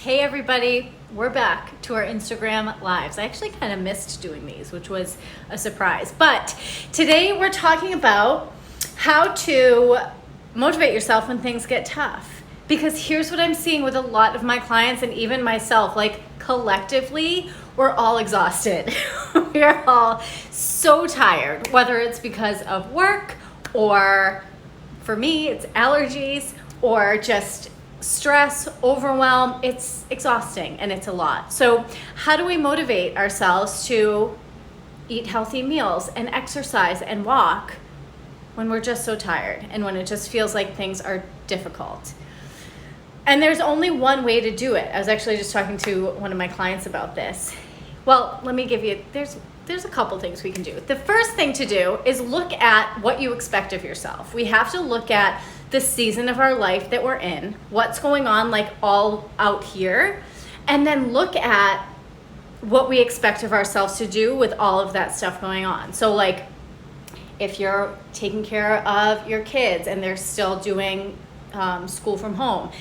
Hey everybody, we're back to our Instagram lives. I actually kind of missed doing these, which was a surprise. But today we're talking about how to motivate yourself when things get tough. Because here's what I'm seeing with a lot of my clients and even myself, like collectively, we're all exhausted. We are all so tired, whether it's because of work or for me, it's allergies or just stress, overwhelm. It's exhausting and it's a lot. So how do we motivate ourselves to eat healthy meals and exercise and walk when we're just so tired and when it just feels like things are difficult? And there's only one way to do it. I was actually just talking to one of my clients about this. Well, let me give you, there's a couple things we can do. The first thing to do is look at what you expect of yourself. We have to look at the season of our life that we're in, what's going on like all out here, and then look at what we expect of ourselves to do with all of that stuff going on. So like if you're taking care of your kids and they're still doing school from home,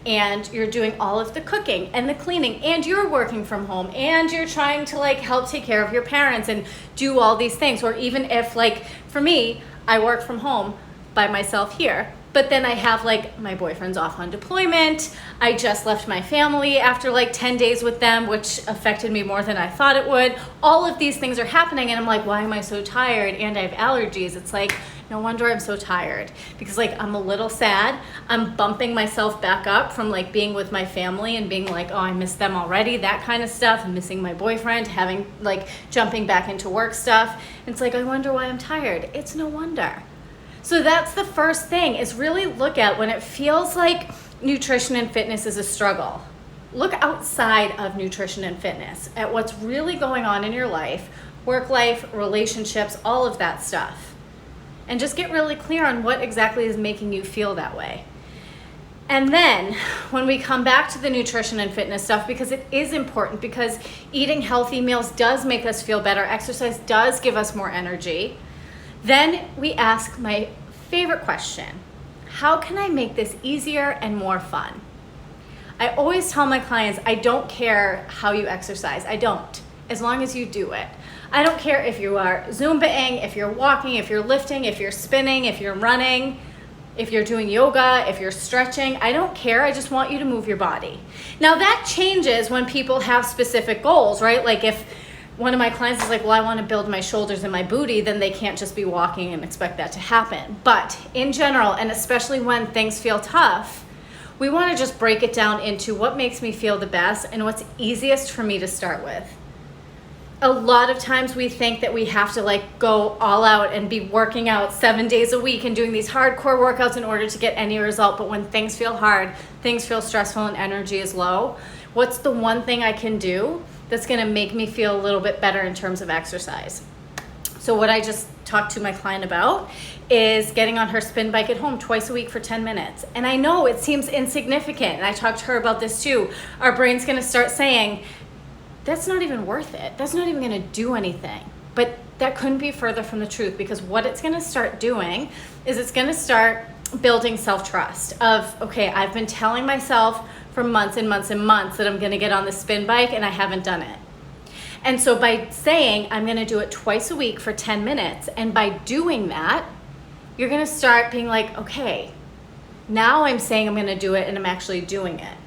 and you're doing all of the cooking and the cleaning, and you're working from home, and you're trying to like help take care of your parents and do all these things. Or even if like for me, I work from home by myself here, but then I have like my boyfriend's off on deployment. I just left my family after like 10 days with them, which affected me more than I thought it would. All of these things are happening and I'm like, why am I so tired? And I have allergies. It's like, no wonder I'm so tired, because like I'm a little sad. I'm bumping myself back up from like being with my family and being like, oh, I miss them already, that kind of stuff. I'm missing my boyfriend, having like jumping back into work stuff. And it's like, I wonder why I'm tired. It's no wonder. So that's the first thing, is really look at when it feels like nutrition and fitness is a struggle. Look outside of nutrition and fitness at what's really going on in your life, work life, relationships, all of that stuff. And just get really clear on what exactly is making you feel that way. And then when we come back to the nutrition and fitness stuff, because it is important, because eating healthy meals does make us feel better, exercise does give us more energy, then we ask my favorite question: how can I make this easier and more fun? I always tell my clients, I don't care how you exercise. I don't, as long as you do it. I don't care if you are Zumbaing, if you're walking, if you're lifting, if you're spinning, if you're running, if you're doing yoga, if you're stretching. I don't care. I just want you to move your body. Now that changes when people have specific goals, right? Like if one of my clients is like, well, I want to build my shoulders and my booty, then they can't just be walking and expect that to happen. But in general, and especially when things feel tough, we want to just break it down into what makes me feel the best and what's easiest for me to start with. A lot of times we think that we have to like go all out and be working out 7 days a week and doing these hardcore workouts in order to get any result. But when things feel hard, things feel stressful and energy is low, what's the one thing I can do that's gonna make me feel a little bit better in terms of exercise? So what I just talked to my client about is getting on her spin bike at home twice a week for 10 minutes. And I know it seems insignificant, and I talked to her about this too. Our brain's gonna start saying, that's not even worth it. That's not even gonna do anything. But that couldn't be further from the truth, because what it's gonna start doing is it's gonna start building self-trust of, okay, I've been telling myself for months and months and months that I'm gonna get on the spin bike and I haven't done it. And so by saying I'm gonna do it twice a week for 10 minutes, and by doing that, you're gonna start being like, okay, now I'm saying I'm gonna do it and I'm actually doing it.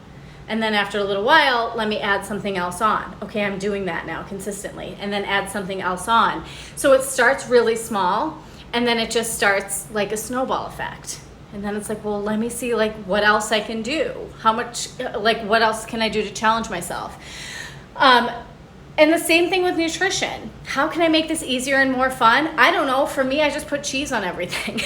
And then after a little while, let me add something else on. Okay, I'm doing that now consistently. And then add something else on. So it starts really small, and then it just starts like a snowball effect. And then it's like, well, let me see like what else I can do. How much, like what else can I do to challenge myself? And the same thing with nutrition. How can I make this easier and more fun? I don't know. For me, I just put cheese on everything.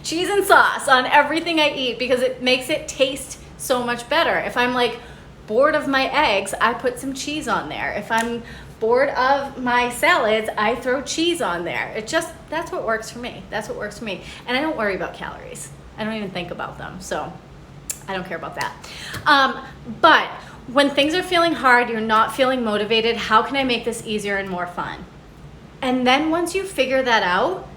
Cheese and sauce on everything I eat, because it makes it taste so much better. If I'm like bored of my eggs, I put some cheese on there. If I'm bored of my salads, I throw cheese on there. That's what works for me. That's what works for me. And I don't worry about calories. I don't even think about them. So I don't care about that. But when things are feeling hard, you're not feeling motivated, how can I make this easier and more fun? And then once you figure that out,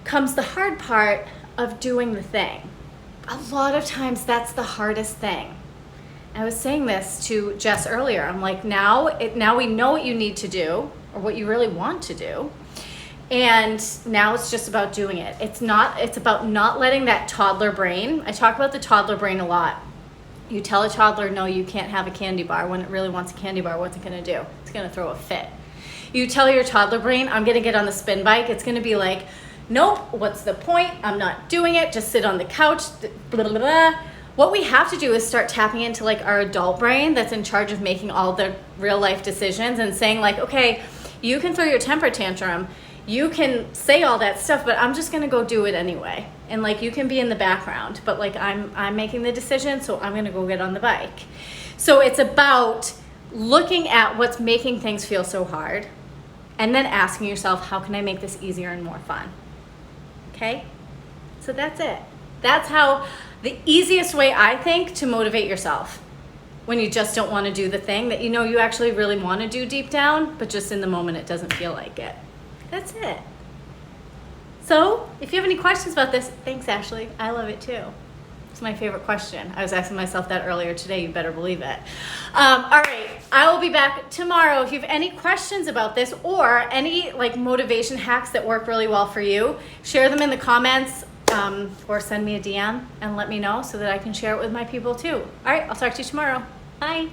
comes the hard part of doing the thing. A lot of times that's the hardest thing. I was saying this to Jess earlier. I'm like, now we know what you need to do or what you really want to do. And now it's just about doing it. It's about not letting that toddler brain. I talk about the toddler brain a lot. You tell a toddler, no, you can't have a candy bar when it really wants a candy bar. What's it going to do? It's going to throw a fit. You tell your toddler brain, I'm going to get on the spin bike. It's going to be like, nope, what's the point? I'm not doing it. Just sit on the couch. Blah, blah, blah. What we have to do is start tapping into like our adult brain that's in charge of making all the real life decisions and saying like, okay, you can throw your temper tantrum, you can say all that stuff, but I'm just gonna go do it anyway. And like you can be in the background, but like I'm making the decision, so I'm gonna go get on the bike. So it's about looking at what's making things feel so hard and then asking yourself, how can I make this easier and more fun? Okay? So that's it. That's how the easiest way, I think, to motivate yourself when you just don't want to do the thing that you know you actually really want to do deep down, but just in the moment it doesn't feel like it. That's it. So if you have any questions about this, thanks, Ashley. I love it too. It's my favorite question. I was asking myself that earlier today. You better believe it. All right, I will be back tomorrow. If you have any questions about this or any like motivation hacks that work really well for you, share them in the comments. Or send me a DM and let me know so that I can share it with my people too. All right, I'll talk to you tomorrow. Bye.